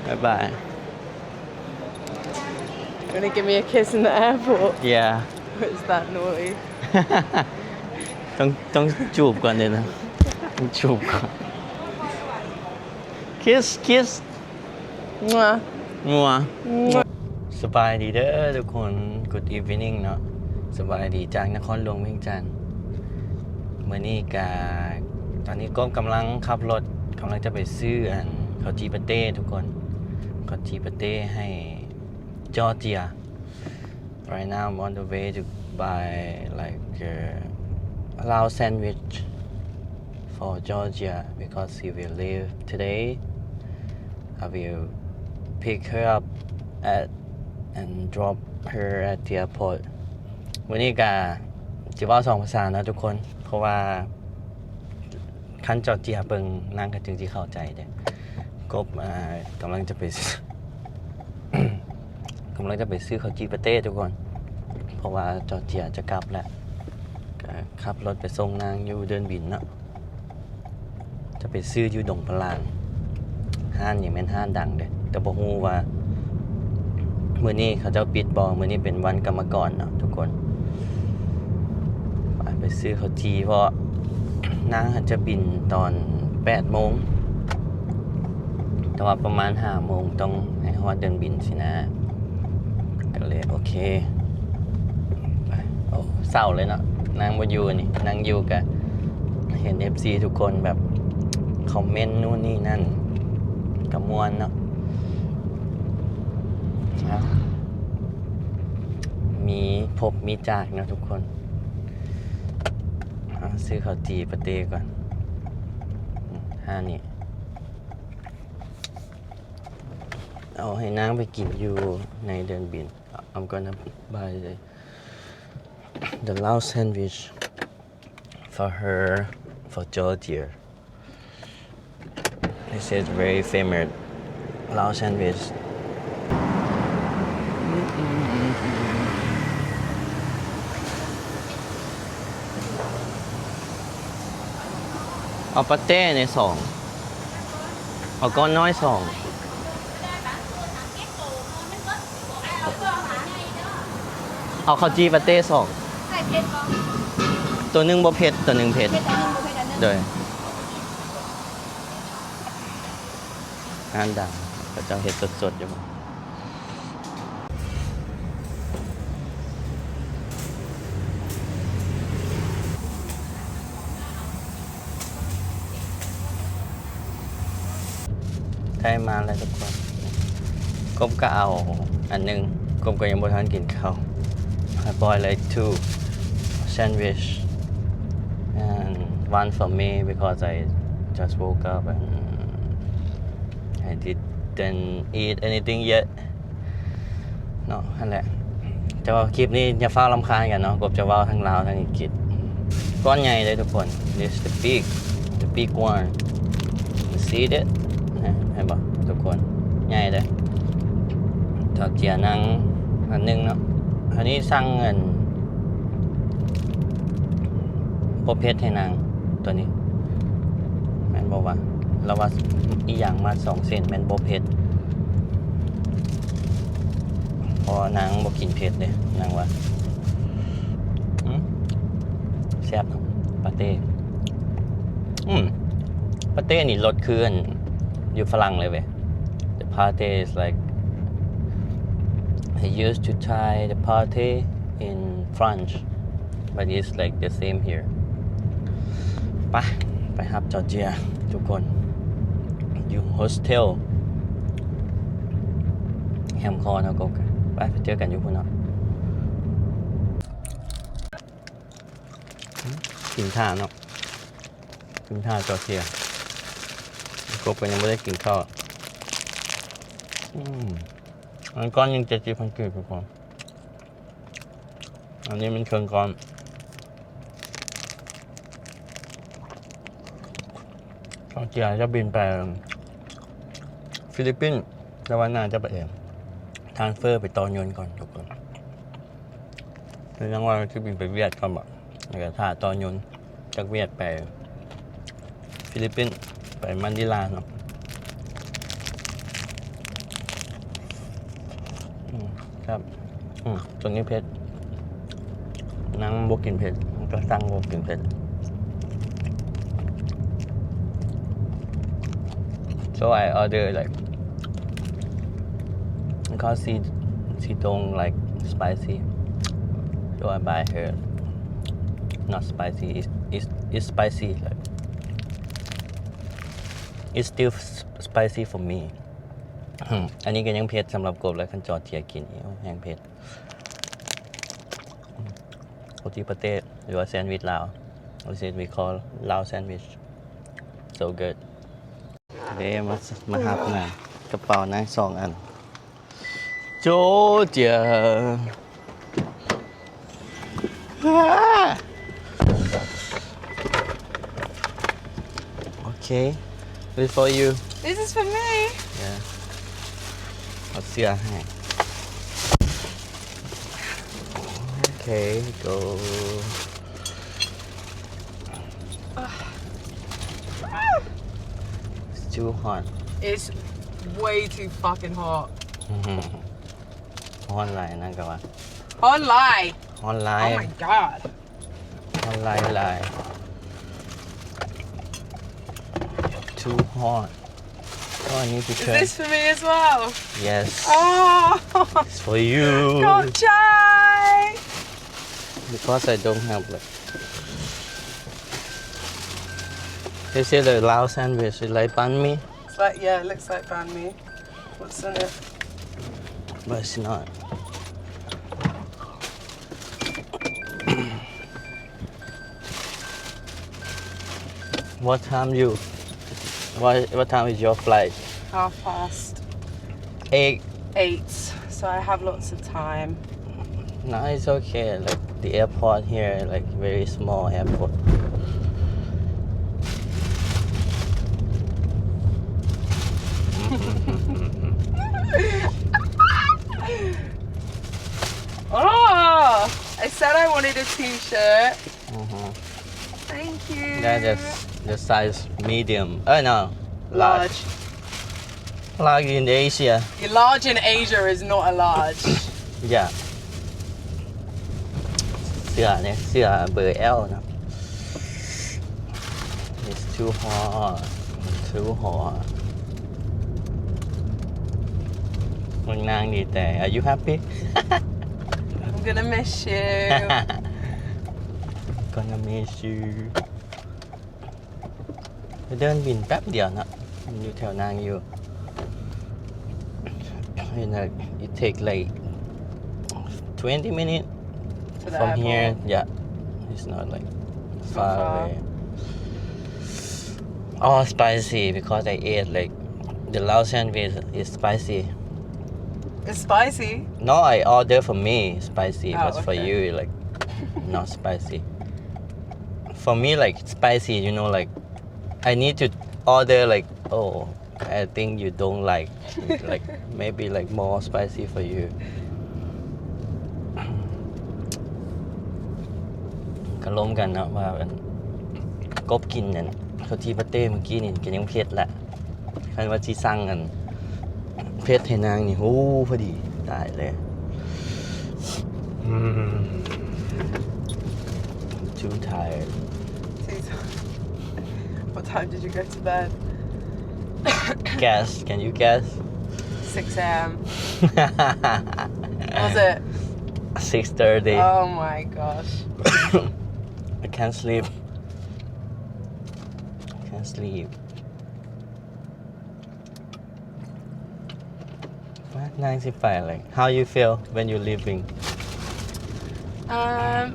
Bye bye. Gonna give me a kiss in the airport. Yeah. What is that naughty? ต้องจูบก่อนเลยนะต้องจูบก่อน kiss Mwah. งัวสบายดีเด้อทุกคน Good evening เนาะสบายดีจากนครหลวงเวียงจันทน์เมื่อนี้กาตอนนี้ก็กำลังขับรถกำลังจะไปซื้อข้าวจีปาเต้ทุกคนข้าวจีปาเต้ให้จอร์เจีย Right now I'm on the way to buy like Lao sandwich for Georgia because he will leave today. I will pick her up and drop her at the airport. วันนี้กาจะว่า2 ภาษานะทุกคนเพราะว่าคันจอร์เจียเบิ่งนั่งกันจึงที่เข้าใจเด้กบกำลังจะไป กำลังจะไปซื้อข้าวจีปาเต้ทุกคนเพราะว่าจอร์เจียจะกลับแล้วขับรถไปส่งนางอยู่เดินบินเนาะจะไปซื้ออยู่ดงพลานห้านอย่างแม่นห้านดังเด้แต่บ่ฮู้ว่ามื้อนี้เขาเจ้าปิดบ่มื้อนี้เป็นวันกรรมกรเนาะทุกคนไปซื้อข้าวจีเพราะนางจะบินตอน 8 โมงแต่ว่าประมาณ 5 โมงต้องให้ฮอดเดินบินสินะก็เลยโอเคไปโอ้เศร้าเลยเนาะนางบ่อยู่นี่นางอยู่กับเห็น FC ทุกคนแบบคอมเมนต์นู่นนี่นั่นกระมวลเนาะมีพบมีจากเนาะทุกคนซื้อข้าวจีปาเต้ก่อนนี่เอาให้นางไปกินอยู่ในเดินบิน I'm gonna buy the Lao sandwich for her for Georgia. This is very famous Lao sandwich. เอาปาเต้ใน2เอาก้อนน้อย2เอาข้าวจีปาเต้2ตัวหนึ่งบ่เผ็ดตัวหนึ่งเผ็ดโดยงานดังก็จะเห็ดสดๆอยู่มั้งได้มาแล้วทุกคนกบก็เอาอันนึงกบก็ยังบ่ทันกินข้าว I bought like 2 sandwich and one for me because I just woke up and I didn't eat anything yet เนาะนั่นแหละแต่ว่าคลิปนี้อย่าฟ้ารำคาญกันเนาะกบจะว่าทั้งลาวทั้งอังกฤษก้อนใหญ่เลยทุกคน this the big one you see it เห็นป่ะทุกคนใหญ่เลยจอร์เจียนั่งอันนึงเนาะอันนี้สั่งเงินโปรเพชรให้นางตัวนี้แม่นบอกว่าเราว่าอีอย่างมา2 เซนแม่นโปรเพชรพอนางบอกกินเผ็ดเลยนางว่าแซ่บปาเต้ปาเต้นี่รสคืออยู่ฝรั่งเลยเว้ย The pate is like I used to try the pate in France but it's like the same here ไปฮับจอร์เจียทุกคนอยู่โฮสเทลแฮมคอร์นะกบไปเจอกันอยู่พุ่นเนาะกินท่าเนาะกินท่าจอร์เจียกบก็ยังไม่ได้กินข้าวอันก้อนยัง70,000 กีบทุกคนอันนี้มันเครื่องก้อนจอร์เจียจะบินไปฟิลิปปินส์แต่ว่าน่าจะไปทรานสเฟอร์ไปต่อยนก่อนทุกคนคือยังว่าจะบินไปเวียดก่อนบอกแล้วก็ถ้าต่อยนจากเวียดไปฟิลิปปินส์ไปมันดิลาเนาะ ครับตัวนี้เผ็ดนางบ่กินเผ็ดก็สั่งบ่กินเผ็ด so I order like because she don't like spicy so I buy her not spicy it's spicy like it's still spicy for me อันนี้ก็ยังเผ็ดสำหรับกบและคันจอดเทียกินแห้งเผ็ดโอติปาเต้หรือว่าแซนด์วิชลาว we call Lao sandwich so good เดี๋ยวมาหับนะกระเป๋านาง2 อันโจเจียโอเค this for you This is for me. yeah เอาเสื้อให้โอเค go it's too hot It's way too fucking hot. ฮอนไลน์นั่นก็ว่า Online. ฮอนไล Oh น์ my god. ฮอนไลน์ too hot oh I need to Is turn this for me as well? yes Oh, it's for you got chai. because I don't have like they say the Lao sandwich is like banh mi It's like, yeah, it looks like banh mi. What's in it? but it's not what time is your flight 8 8:30. So I have lots of time. no it's okay like the airport here like very small airport Oh, I said I wanted a t-shirt. Thank you. that's the size medium no Large. large in Asia Your large in Asia is not a large. yeah เสื้อเนี่ยเสื้อเบอร์ L นะ it's too hot มึงนางดีแต่ are you happy I'm gonna miss you. gonna miss you เดินบินแป๊บเดียวนะอยู่แถวนางอยู่ you know it take like 20 minutes To the from airport. here yeah it's not like far far. away all spicy because I ate like the Lao sandwich is spicy It's spicy. no I order for me spicy Oh, but for okay. you like not spicy for me like spicy you know like I need to order like oh I think you don't like like maybe like more spicy for you ก็ล้มกันเนาะว่ามันกบกินนั่นเขาที่ปาเต้เมื่อกี้นี่ก็ยังเผ็ดแหละคันว่าสิสั่งกันเผ็ดให้นางนี่โอ้พอดีตายเลยtoo tired What time did you go to bed? guess can you guess 6 a.m. Was it? 6:30 Oh my gosh. I can't sleep 95 like how you feel when you're leaving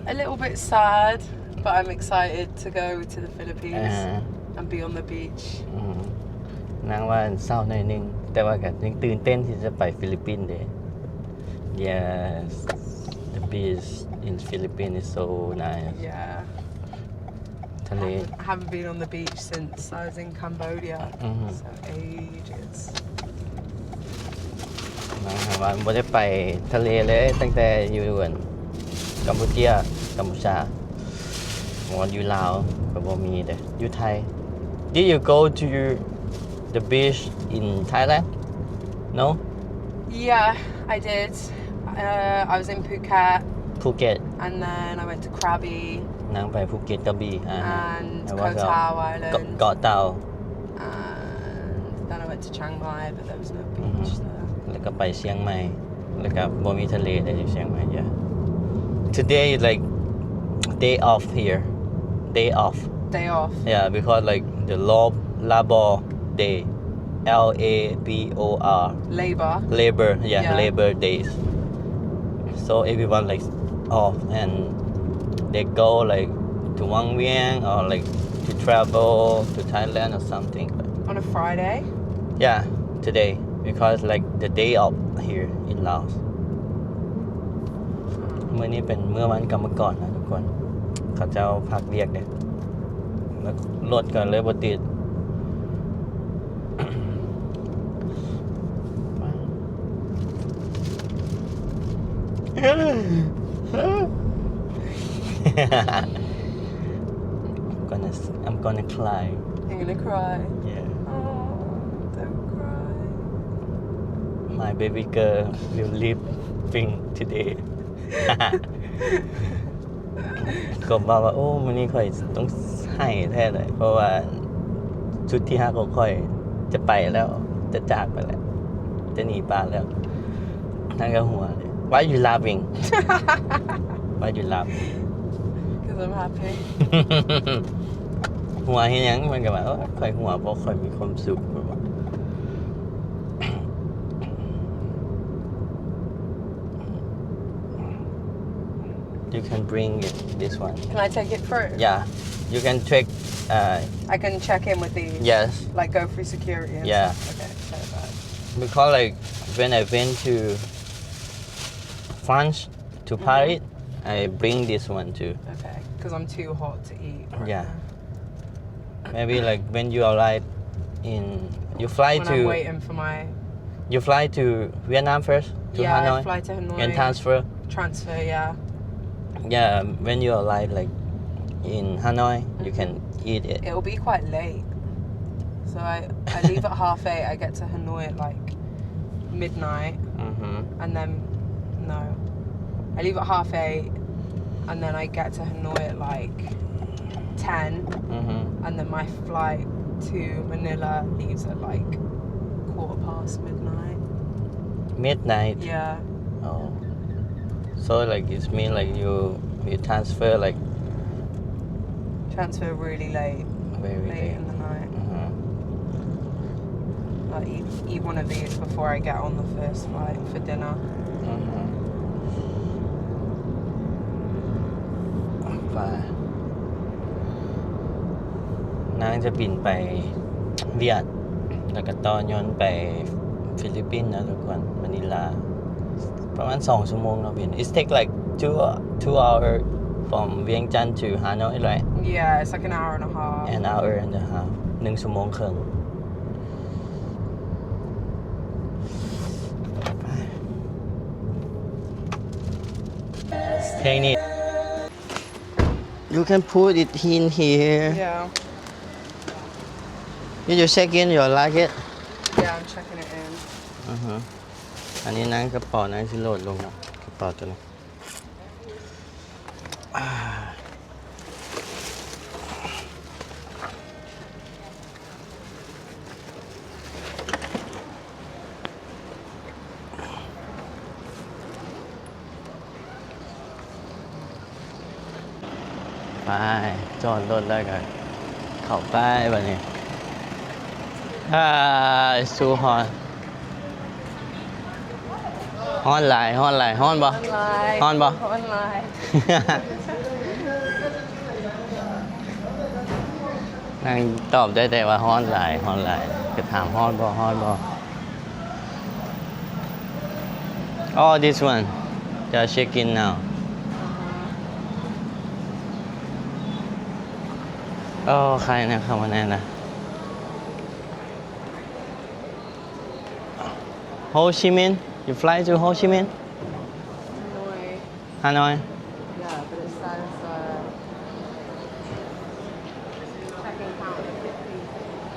A little bit sad, but I'm excited to go to the Philippines and be on the beach. นางว่าเศร้าหน่อยนึงแต่ว่าก็ยังตื่นเต้นที่จะไปฟิลิปปินส์เด้ Yes the beach in Philippines is so nice Yeah. ทะเล I haven't been on the beach since I was in Cambodia. So ages. นางว่าบ่ได้ไปทะเลเลยตั้งแต่อยู่กัมพูชาวันอยู่ลาวก็บ่มีเด้อยู่ไทย Did you go to the beach in Thailand? No? Yeah, I did. I was in Phuket ภูเก็ต and then I went to Krabi นางไปภูเก็ตกระบี่ and แล้วว่า Koh Tao Island เกาะเต่า and then I went to Chiang Mai but there was no beach there. แล้วก็ไปเชียงใหม่แล้วก็บ่มีทะเลแต่อยู่เชียงใหม่ yeah today is like day off here day off Day off. yeah because like the labor day LABOR Labour. labor Yeah. labor days so everyone like off and they go like to Wang Vieng or like to travel to Thailand or something On a Friday. yeah today because like the day off here in Laos มื้อนี้เป็นมื้อวันกรรมกรนะทุกคนเขาเจ้าพักเวียกเด้แล้วรถก็เลยบ่ติด I'm gonna cry You're gonna cry. yeah Oh, don't cry. my baby girl will leaving today ก็บอกว่าโอ้มื้อนี้ข่อยต้องให้แท้เลยเพราะว่าชุดที่5ของข่อยจะไปแล้วจะจากไปแล้วจะหนีป้าแล้วนั่นก็หัวเลย Why you laughing Why you laughing Because I'm happy. หัวเฮ็ดหยังมันก็ว่าโอ้ข่อยหัวเพราะข่อยมีความสุขแบบว่า You can bring it this one Can I take it through? yeah you can check I can check in with these. yes Like go through security and Yeah. stuff. Okay, perfect. because like when I went to France to Paris I bring this one too Okay, because I'm too hot to eat. Right Yeah. now. maybe like when you arrive in you fly When to I'm waiting for my you fly to Vietnam first to yeah, Hanoi I fly to Hanoi. and Transfer, yeah. yeah when you arrive like in Hanoi you can eat it It'll be quite late. So I leave at 8:30. I get to Hanoi at like midnight, and then no, I leave at 8:30, and then I get to Hanoi at like 10, and then my flight to Manila leaves at like midnight. midnight Yeah. oh so like it mean like you transfer like Transfer really late, very late late in the night. Like eat one of these before I get on the first flight for dinner. ไปนางจะบินไปเวียดแล้วก็ต่อยอนไปฟิลิปปินส์นะทุกคนมะนิลาประมาณ2ชั่วโมงเนาะบิน It take like 2 hour from เวียงจันทร์ to Hanoi right Yeah, it's like an hour and a half. an hour and a half 1 ชั่วโมงครึ่งเพลงนี้ You can put it in here Yeah. You just check in your luggage Yeah, I'm checking it in. อันนี้นั่งกระเป๋านั่งสิโหลดลงเนาะกระเป๋าตัวนี้ไปจอดรถแล้วกันเข้าไปบัดนี้สู้ฮอนฮ้อนหลายฮ้อนหลายฮ้อนบ่ Online. Hon ba? Online. นั่งตอบได้แต่ว่าฮ้อนหลายฮ้อนหลายก็ถามฮ้อนบ่ฮ้อนบ่ Oh this one just check in now ใครนะเข้ามาแน่นะ Ho Chi Minh you fly to Ho Chi Minh Hanoi. Hanoi Yeah, but it says checking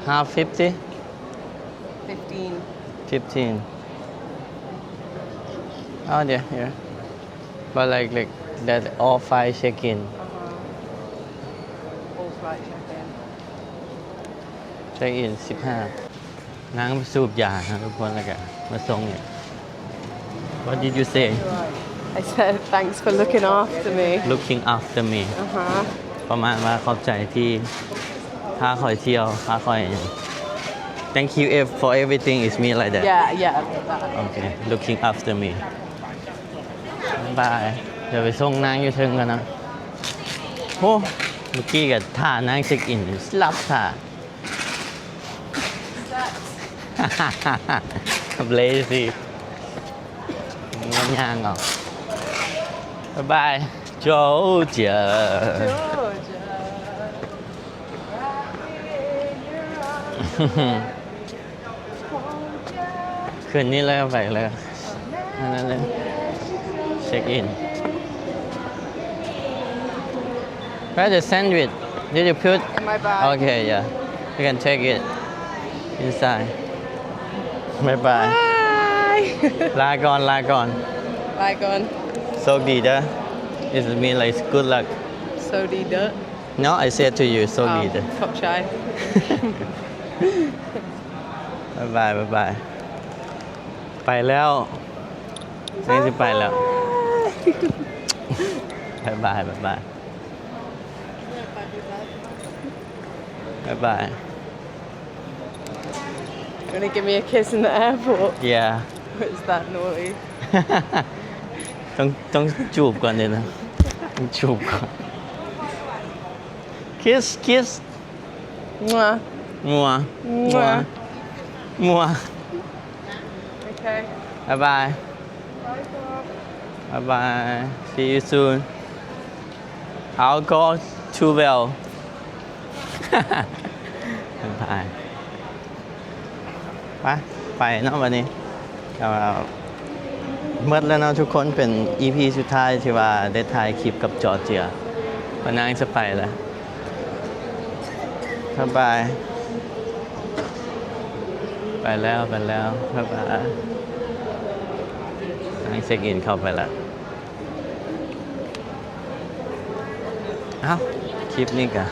count 50 15. 15 Oh, yeah, here. But like that all 5 check-in. All flight check-in. Check-in 15นางไปสูบยานะทุกคนแล้วก็มาส่งเนี่ย What did you say? I said thanks for looking after me. Looking after me. Uh-huh. ประมาณว่าขอบใจที่พาคอยเที่ยวพาคอย Thank you for everything is me like that. Yeah, that. Okay, looking after me. Bye. เดี๋ยวไปส่งนางอยู่ถึงกันนะโอ้เมื่อกี้กับท่านางเช็คอินสลับท่า Lazy มันย่างออกบ๊ายบายโจเจีย คืนนี้เลยไปเลยนั่นเลยเช็คอิน Where's the sandwich? Did you put? In my bag. Okay, yeah. You can take it inside. Bye bye. Bye. ลาก่อน Bye, gone. โชคดีเด้อ It means like good luck. So did it. No, I said to you, โชคดีเด้อ Fuck shy. บายบาย ไปแล้วนี่สิไปแล้วบายบาย Gonna give me a kiss in the airport. Yeah. It's that naughty. ต้องจูบก่อนเลยนะต้องจูบก่อน Kiss. Mwah. มัว Okay. Bye. See you soon. I'll go too well. Bye. ไปเนาะวันนี้เมื่อแล้วเนาะทุกคนเป็น EP สุดท้ายที่ว่าได้ถ่ายคลิปกับจอร์เจียวันนางจะไปแล้วบาย ไปแล้วบ๊ายบายนางเช็คอินเข้าไปแล้วคลิปนี้กะ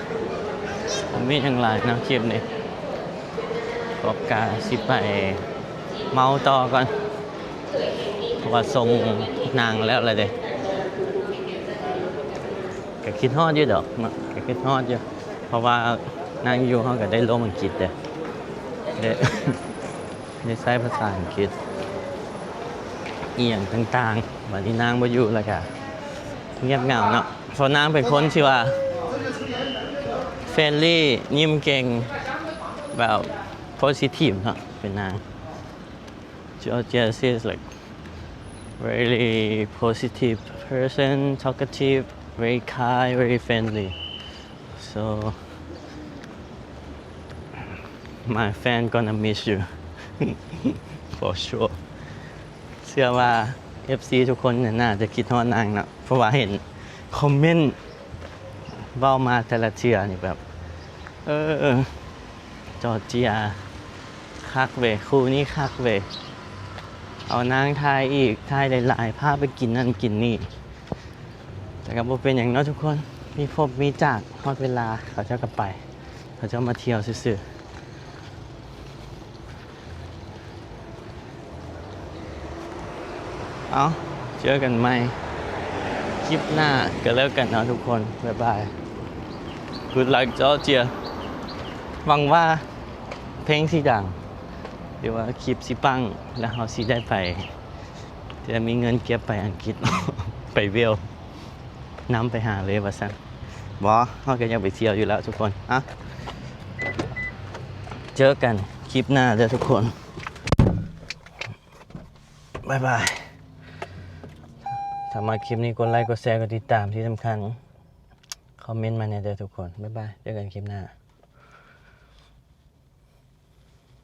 ผมมีอย่างไรนะคลิปนี้บอกกาสิไปเมาต่อก่อนเพราะว่าส่งนางแล้วอะไรเด้ก็คิดฮอดอยู่ดอกเนาะก็คิดฮอดอยู่เพราะว่านางอยู่เฮาก็ได้ลงอังกฤษเด้ได้ใช้ภาษาอังกฤษอีหยังต่างๆบัดนี้นางบ่อยู่แล้วก็เงียบเหงาเนาะเพราะนางเป็นคนที่ว่าเฟรนลี่ยิ้มเก่งแบบpositive เนาะเป็นนาง Georgia is like very positive person, talkative, very kind, very friendly. So my fan gonna miss you for sure. เชื่อว่า FC ทุกคนน่าจะคิดฮอดนางเนาะเพราะว่าเห็นคอมเมนต์เว้ามาแต่ละเทื่อนี่แบบจอร์เจียคักเว้ยคู่นี้คักเว้ยเอานางทายอีกทายหลายๆพาไปกินนั่นกินนี่แต่ก็บ่เป็นหยังเนาะทุกคนมีพบมีจากฮอดเวลาเขาเจ้าก็ไปเขาเจ้ามาเที่ยวซื่อๆเอาเจอกันใหม่คลิปหน้าก็แล้วกันเนาะทุกคนบ๊ายบาย Good luck Georgia หวังว่าเพลงสิดังหรือว่าคลิปสิปังแล้วเราสิได้ไปจะมีเงินเก็บไปอังกฤษ ไปเวลน้ำไปหาเลยว่าซั่นบ่เราก็ยังไปเที่ยวอยู่แล้วทุกคนเจอกันคลิปหน้าเด้อทุกคนบ๊ายบายถ้ามาคลิปนี้กดไลค์กดแชร์กดติดตามที่สำคัญคอมเมนต์มาในเด้อทุกคนบ๊ายบายเจอกันคลิปหน้า